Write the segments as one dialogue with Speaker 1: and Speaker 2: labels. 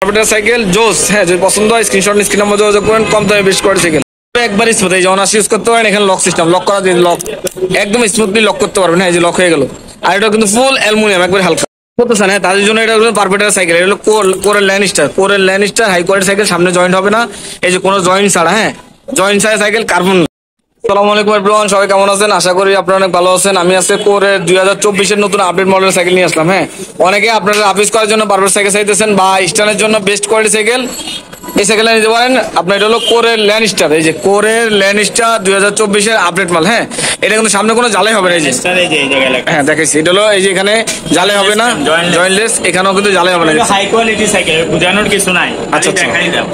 Speaker 1: Carpenter cycle জোস, হ্যাঁ যদি পছন্দ হয় স্ক্রিনশট স্ক্রিন নাম্বার যোগাযোগ করেন, কম দামে বেশ করে সাইকেল একবার স্মুথ। এই যে অনার্স ইউজ করতে পারেন, এখানে লক সিস্টেম, লক করা লক একদম স্মুথলি লক করতে পারবেন। হ্যাঁ, এই যে লক হয়ে গেল। আর এটা কিন্তু ফুল অ্যালুমিনিয়াম, একবার হালকা করতেছেন। হ্যাঁ, তাদের জন্য এটা হলো পারপেটার সাইকেল। এটা হলো কোরের land star high quality cycle, সামনে জয়েন্ট হবে না, এই যে কোনো জয়েন্ট ছাড়া। হ্যাঁ, জয়েন্ট ছাড়া সাইকেল, কার্বন। আসসালামু আলাইকুম এভরিওয়ান, সবাই কেমন আছেন? আশা করি আপনারা অনেক ভালো আছেন। আমি আজকে কোরের 2024 নতুন আপডেট মডেলের সাইকেল নিয়ে আসলাম। হ্যাঁ, অনেকে আপনারা অফিস করার জন্য পারপেট সাইকেল চাইতেছেন বা স্টানের জন্য বেস্ট কোয়ালিটি সাইকেল, এই সাইকেলটা নিতে পারেন। আপনার এটা হলো কোরের ল্যান্ড স্টার, এই যে কোরের ল্যান্ড স্টার 2024 আপডেট মাল। হ্যাঁ, এটা কিন্তু সামনে কোনো জ্বালাই হবে না, এই যে হ্যাঁ দেখাইছি, এটা হলো এই যে এখানে জ্বালাই হবে না, জয়েন্টলেস, এখানেও কিন্তু জ্বালাই হবে না।
Speaker 2: হাই কোয়ালিটি সাইকেল, বুঝানোর কিছু নাই।
Speaker 1: আচ্ছা,
Speaker 2: দেখাই দাও,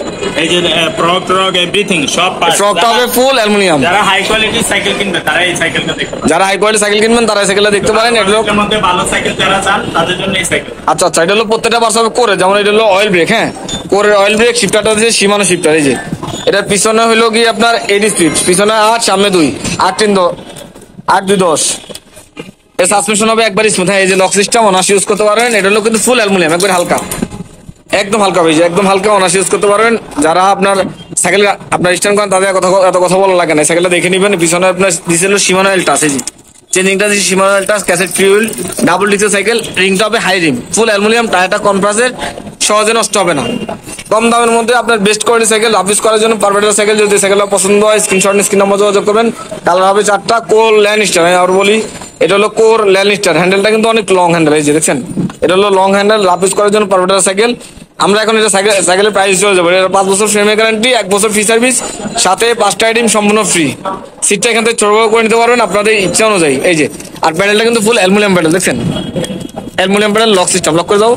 Speaker 2: এই যে ফ্রক এভরিথিং সব
Speaker 1: ফ্রকটা হবে ফুল অ্যালুমিনিয়াম।
Speaker 2: যারা হাই কোয়ালিটি সাইকেল কিনবে তারা এই সাইকেলটা দেখতে পারেন।
Speaker 1: যারা হাই কোয়ালিটি সাইকেল কিনবেন তারা এই সাইকেলটা দেখতে পারেন। এটা হলো
Speaker 2: মধ্যে ভালো সাইকেল যারা চান তাদের জন্য এই সাইকেল।
Speaker 1: আচ্ছা, এটা হলো প্রত্যেকটা পার্টস হবে কোরে, যেমন এটা হলো অয়েল ব্রেক। হ্যাঁ, কোরের অয়েল ব্রেক, শিফটারটা হচ্ছে সীমানো শিফটার। এই যে এটার পিছনে হলো কি আপনার 80 স্পিড, পিছনে 8, সামনে 2, 8 3 8 2 10। এর সাসপেনশন হবে একবার স্মুথ। হ্যাঁ, এই যে লক সিস্টেম অনার্স ইউজ করতে পারবেন। এটা হলো কিন্তু ফুল অ্যালুমিনিয়াম, একবার হালকা, একদম হালকা হয়েছে, একদম হালকা, অনার্স ইউজ করতে পারবেন। যারা আপনার সাইকেল আপনার স্ট্যান্ড করেন তাদের এত কথা বলা লাগে না। সাইকেলটা দেখে নেবেন। পিছনে আপনার দিয়েছিল সীমানো এল টাচ, এই যে চেঞ্জিংটা দিয়েছে সীমানো এল টাচ, ক্যাসেট ফিউল, ডাবল ডিক্সের সাইকেল, রিংটা হবে হাই রিম, ফুল অ্যালুমিনিয়াম, টায়ারটা কম্প্রেসের, সহজে নষ্ট হবে না। কম দামের মধ্যে আপনার বেস্ট কোয়ালিটি সাইকেল অফিস করার জন্য পারপেটার সাইকেল। যদি সাইকেলটা পছন্দ হয় স্ক্রিনশট স্ক্রিন নাম্বার যোগাযোগ করবেন। কালার হবে 4টা। কোর ল্যান্ড স্টার, আমি আর বলি এটা হলো কোর ল্যান্ড স্টার। হ্যান্ডেলটা কিন্তু অনেক লং হ্যান্ডেল, এই যে দেখছেন, এটা হলো লং হ্যান্ডেল, অফিস করার জন্য পারপেটার সাইকেল। আমরা এখন এটা সাইকেলের প্রাইস চলে যাবো। এটা 5 বছর ফ্রেমের গ্যারান্টি, 1 বছর ফ্রি সার্ভিস, সাথে 5টা আইটেম সম্পূর্ণ ফ্রি। সিটটা এখান থেকে ছোট বড় করে নিতে পারবেন আপনাদের ইচ্ছা অনুযায়ী। এই যে আর প্যাডেলটা কিন্তু ফুল অ্যালুমিনিয়াম প্যাডেল, দেখছেন aluminium pedal, lock system, lock করে দাও,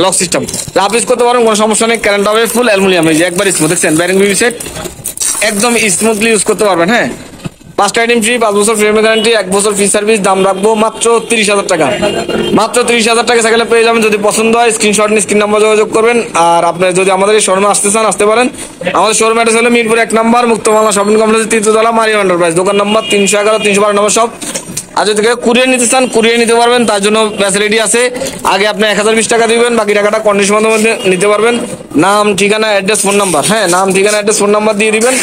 Speaker 1: লক সিস্টেম, রাফ করতে পারেন, কোনো সমস্যা নেই। কারেন্ট হবে ফুল অ্যালুমিনিয়াম, এই যে একবার স্মুথ, দেখছেন ব্যারিং বিবি সেট, একদম স্মুথলি ইউজ করতে পারবেন। হ্যাঁ, 5টা আইটেম ফ্রি, 5 বছর ফ্রেমের গ্যারান্টি, 1 বছর ফ্রি সার্ভিস। দাম রাখবো মাত্র 30,000 টাকা, মাত্র 30,000 টাকা সাইকেলে পেয়ে যাবেন। যদি পছন্দ হয় স্ক্রিনশট নিয়ে স্ক্রিন নাম্বার যোগাযোগ করবেন। আর আপনার যদি আমাদের এই শোরুমে আসতে চান আসতে পারেন। আমাদের শোরুম অ্যাড্রেস হলো মিরপুর 1 নম্বর মুক্তবাংলা শপিং কমপ্লেক্স, 3য় তলা, মারিয়া এন্টারপ্রাইজ, দোকান নম্বর 311 312 নম্বর সব। আর যদি কুরিয়ার নিতে চান কুরিয়ার নিতে পারবেন, তার জন্য ফ্যাসিলিটি আছে। আগে আপনি 1020 টাকা দিবেন, বাকি টাকাটা কন্ডিশনের মধ্যে নিতে পারবেন। নাম, ঠিকানা, অ্যাড্রেস, ফোন নাম্বার, হ্যাঁ নাম, ঠিকানা, অ্যাড্রেস, ফোন নাম্বার দিয়ে দিবেন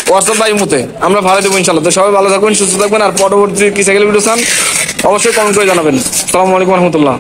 Speaker 1: হোয়াটসঅ্যাপ বা ইমোতে, আমরা ভালো দেবো ইনশাল্লাহ। তো সবাই ভালো থাকবেন, সুস্থ থাকবেন। আর পরবর্তী কি সাইকেল ভিডিও চান অবশ্যই কমেন্ট করে জানাবেন। আসসালামু আলাইকুম রহমতুল্লাহ।